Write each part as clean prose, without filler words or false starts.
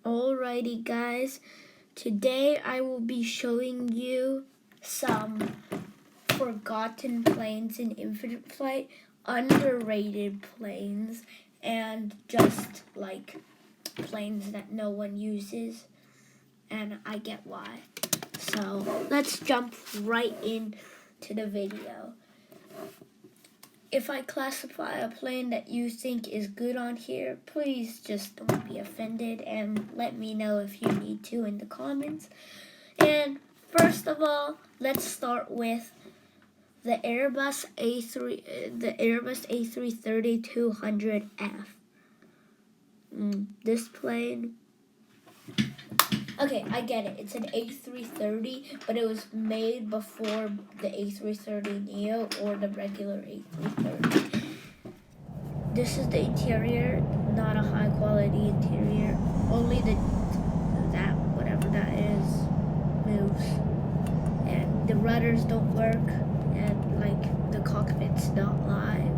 Alrighty guys, today I will be showing you some forgotten planes in Infinite Flight, underrated planes, and just like planes that no one uses, and I get why. So let's jump right into the video. If I classify a plane that you think is good on here, please just don't be offended and let me know if you need to in the comments. And first of all, let's start with the Airbus A330-200F. This plane. Okay, I get it. It's an A330, but it was made before the A330neo or the regular A330. This is the interior, not a high quality interior. Only whatever that is, moves. And the rudders don't work, and like the cockpit's not live.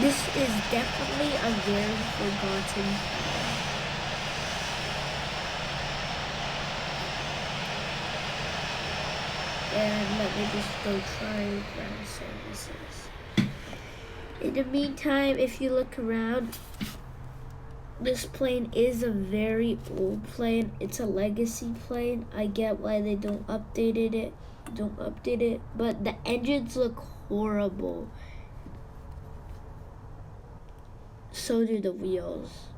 This is definitely a very forgotten. And let me just go try ground services. In the meantime, if you look around, this plane is a very old plane. It's a legacy plane. I get why they don't update it, but the engines look horrible. So do the wheels.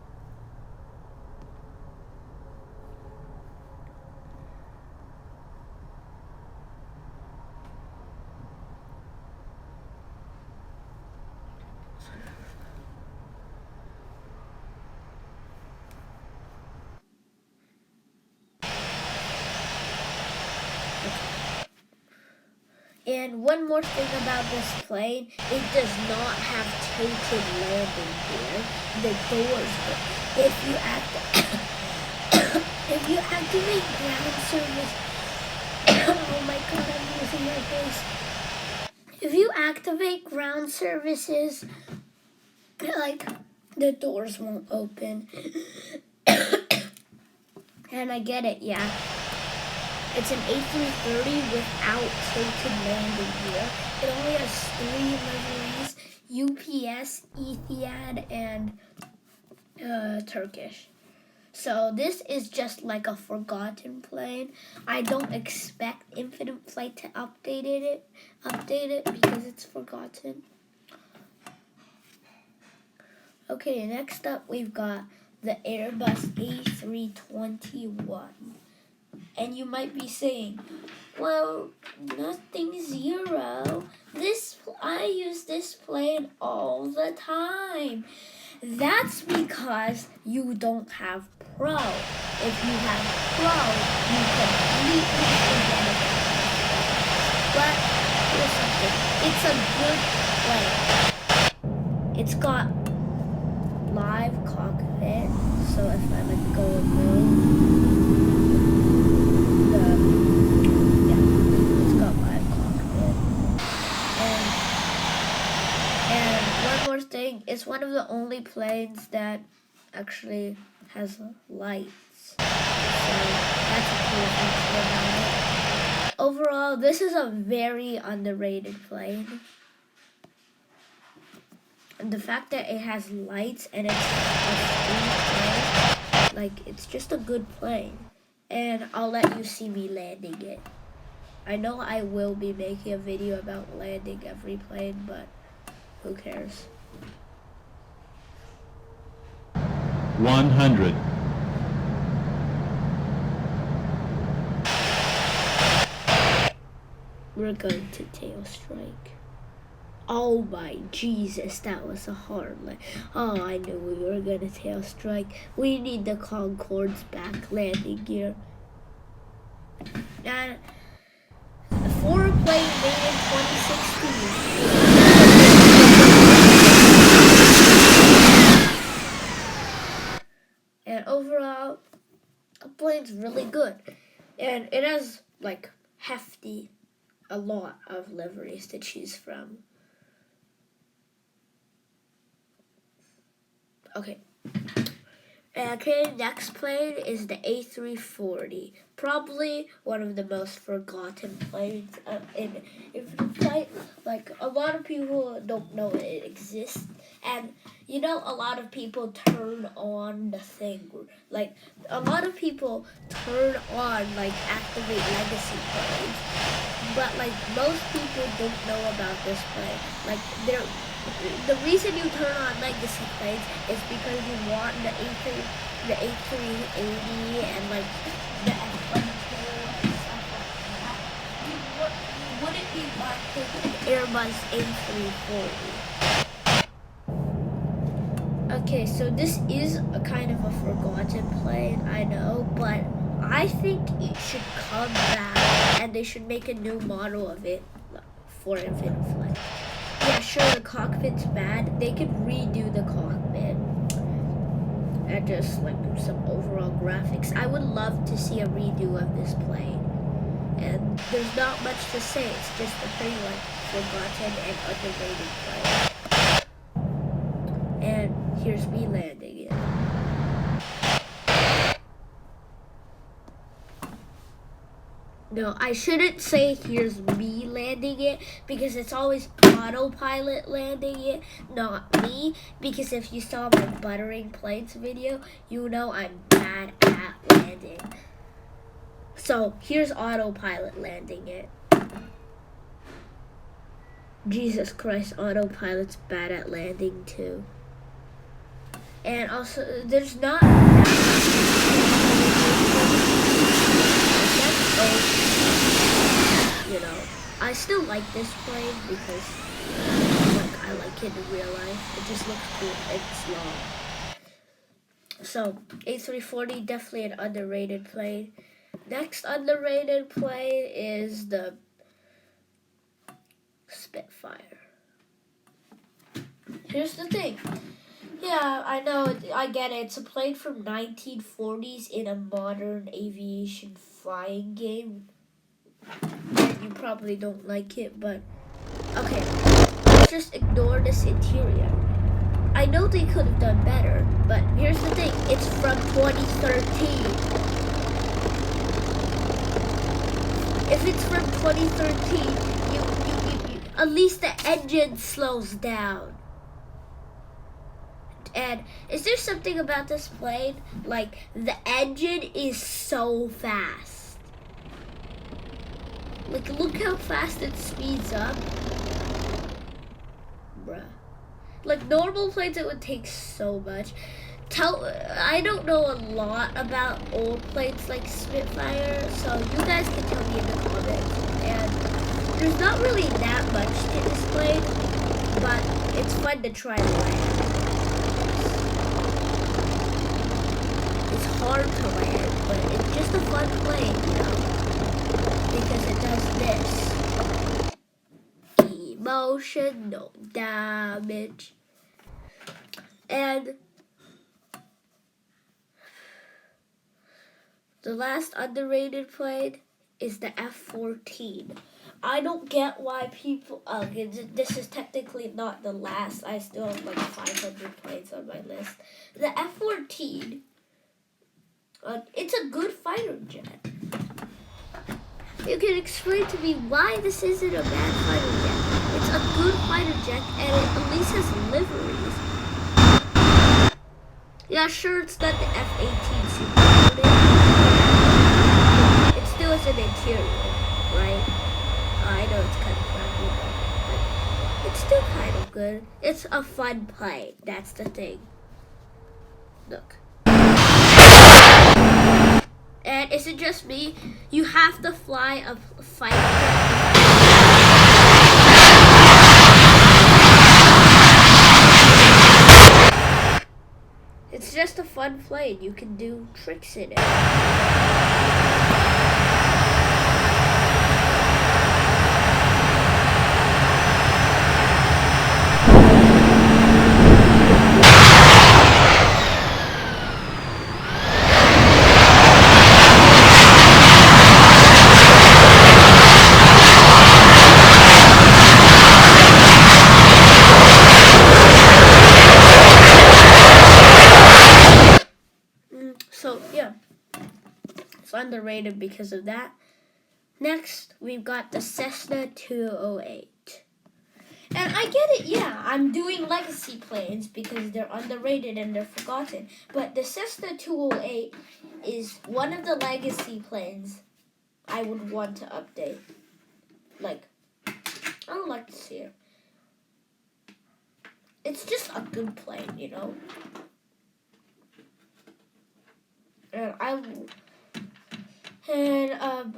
And one more thing about this plane, it does not have tilted landing gear. The doors, if you activate ground service, oh my god, I'm losing my voice. If you activate ground services, like the doors won't open. And I get it, yeah. It's an A330 without tilted landing gear. It only has 3 liveries: UPS, Etihad, and Turkish. So this is just like a forgotten plane. I don't expect Infinite Flight to update it because it's forgotten. Okay, next up we've got the Airbus A321. And you might be saying, well, nothing zero. I use this plane all the time. That's because you don't have Pro. If you have Pro, you completely forget about this. But here's something. It's a good plane. It's got live cockpit. So if I let go of move, thing, it's one of the only planes that actually has lights. So that's a cool feature about it. Overall, this is a very underrated plane. And the fact that it has lights and it's a plane, like, it's just a good plane. And I'll let you see me landing it. I know I will be making a video about landing every plane, but who cares? 100. We're going to tail strike. Oh my Jesus, that was a hard land. Oh, I knew we were going to tail strike. We need the Concorde's back landing gear. And for a plane made in 2016. And overall, the plane's really good. And it has like a lot of liveries to choose from. Okay. Okay, next plane is the A340. Probably one of the most forgotten planes in Infinite Flight. Like, a lot of people don't know it exists. And, you know, a lot of people turn on the thing. Like, a lot of people turn on, like, activate legacy planes. But, like, most people don't know about this plane. Like, the reason you turn on legacy planes is because you want the A380 and like the F-102 and stuff like that. You wouldn't be like taking an Airbus A340. Okay, so this is a kind of a forgotten plane, I know, but I think it should come back and they should make a new model of it for Infinite Flight. Yeah, sure, the cockpit's bad. They could redo the cockpit and just like do some overall graphics. I would love to see a redo of this plane. And there's not much to say. It's just a pretty like forgotten and underrated plane. And here's me landing it. No, I shouldn't say here's me landing it because it's always autopilot landing it, not me. Because if you saw my buttering planes video, you know I'm bad at landing. So here's autopilot landing it. Jesus Christ, autopilot's bad at landing too. And also, there's not you know, I still like this plane because like I like it in real life. It just looks cool and it's long. So A340 definitely an underrated plane. Next underrated plane is the Spitfire. Here's the thing. Yeah, I know, I get it. It's a plane from 1940s in a modern aviation flying game. You probably don't like it, but okay. Let's just ignore this interior. I know they could have done better, but here's the thing. It's from 2013. If it's from 2013, you at least the engine slows down. And is there something about this plane? Like, the engine is so fast. Like, look how fast it speeds up. Bruh. Like, normal planes, it would take so much. I don't know a lot about old planes like Spitfire, so you guys can tell me in the comments. And there's not really that much to this plane, but it's fun to try to land. Hard to land, but it's just a fun plane, you know, because it does this. Emotional damage. And the last underrated plane is the F-14. I don't get why people, this is technically not the last. I still have like 500 planes on my list. The F-14, it's a good fighter jet. You can explain to me why this isn't a bad fighter jet. It's a good fighter jet and it at least has liveries. Yeah, sure, it's not the F-18 Super. It still has an interior, right? I know it's kind of crappy, but it's still kind of good. It's a fun plane, that's the thing. Look. And is it just me? You have to fly a fighter. It's just a fun plane. You can do tricks in it. It's underrated because of that. Next, we've got the Cessna 208. And I get it, yeah, I'm doing legacy planes because they're underrated and they're forgotten. But the Cessna 208 is one of the legacy planes I would want to update. Like, I would like to see it. It's just a good plane, you know? And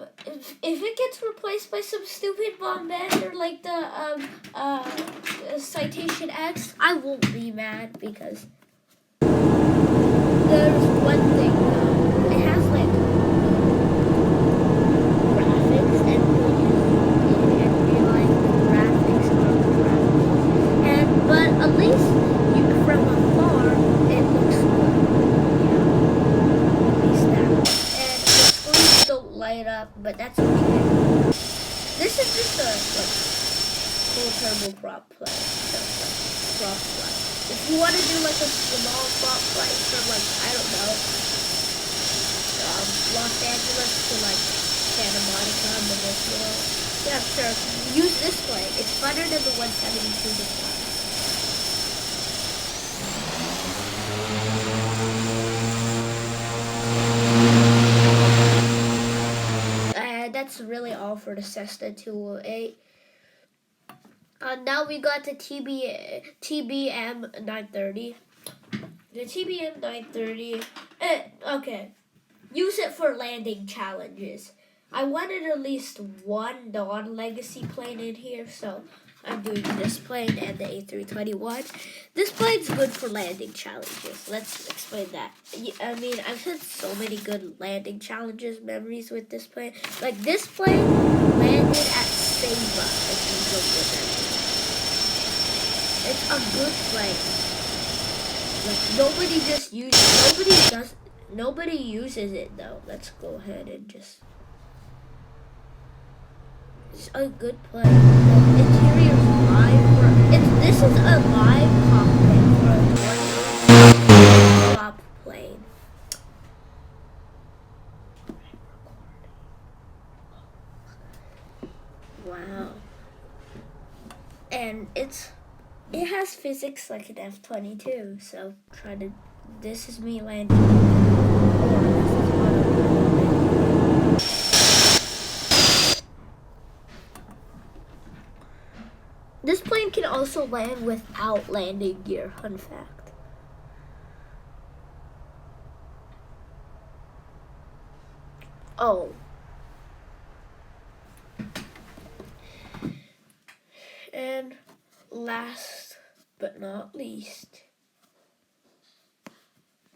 if it gets replaced by some stupid bombardier like the Citation X, I won't be mad because there's one thing though. It has like graphics and you didn't realize the graphics are crap. But at least from afar it looks good. Light up, but that's okay. This is just a cool turboprop plane. Prop flight. If you want to do like a small prop flight from like I don't know, Los Angeles to like Santa Monica, Manipula, yeah, sure. Use this plane. It's funner than the 172 to fly. That's really all for the Cessna 208. Now we got the TBM 930. The TBM 930, okay, use it for landing challenges. I wanted at least one non-legacy plane in here, so I'm doing this plane and the A321. This plane's good for landing challenges. Let's explain that. I mean, I've had so many good landing challenges memories with this plane. Like this plane landed at Saba, if you don't remember. It's a good plane. Like nobody uses it though. Let's go ahead and just. It's a good plane. Interior this is a live cockpit for a prop plane. Wow. And it has physics like an F-22, so this is me landing. This plane can also land without landing gear, fun fact. Oh. And last but not least,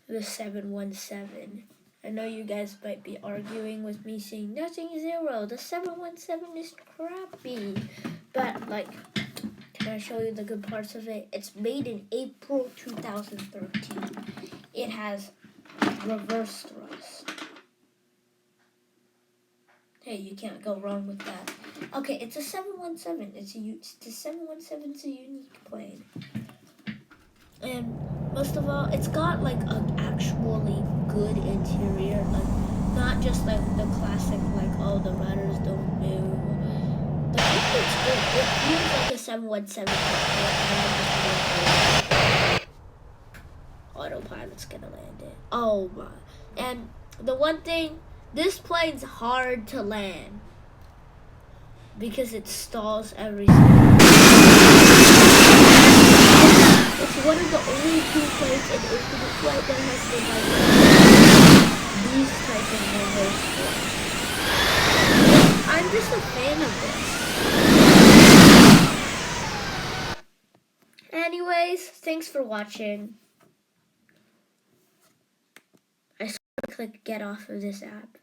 the 717. I know you guys might be arguing with me saying nothing zero. The 717 is crappy. But like, can I show you the good parts of it? It's made in April 2013. It has reverse thrust. Hey, you can't go wrong with that. Okay, it's a 717. The 717's a unique plane. And most of all, it's got like an actually good interior, like not just like the classic like oh the rudders don't move. The cockpit's good. It feels like a 717 cockpit. Autopilot's gonna land it. Oh my! And the one thing, this plane's hard to land because it stalls every second. It's one of the only two planes in Infinite Flight that has the like these type of reverse. I'm just a fan of this. Anyways, thanks for watching. I sort of click get off of this app.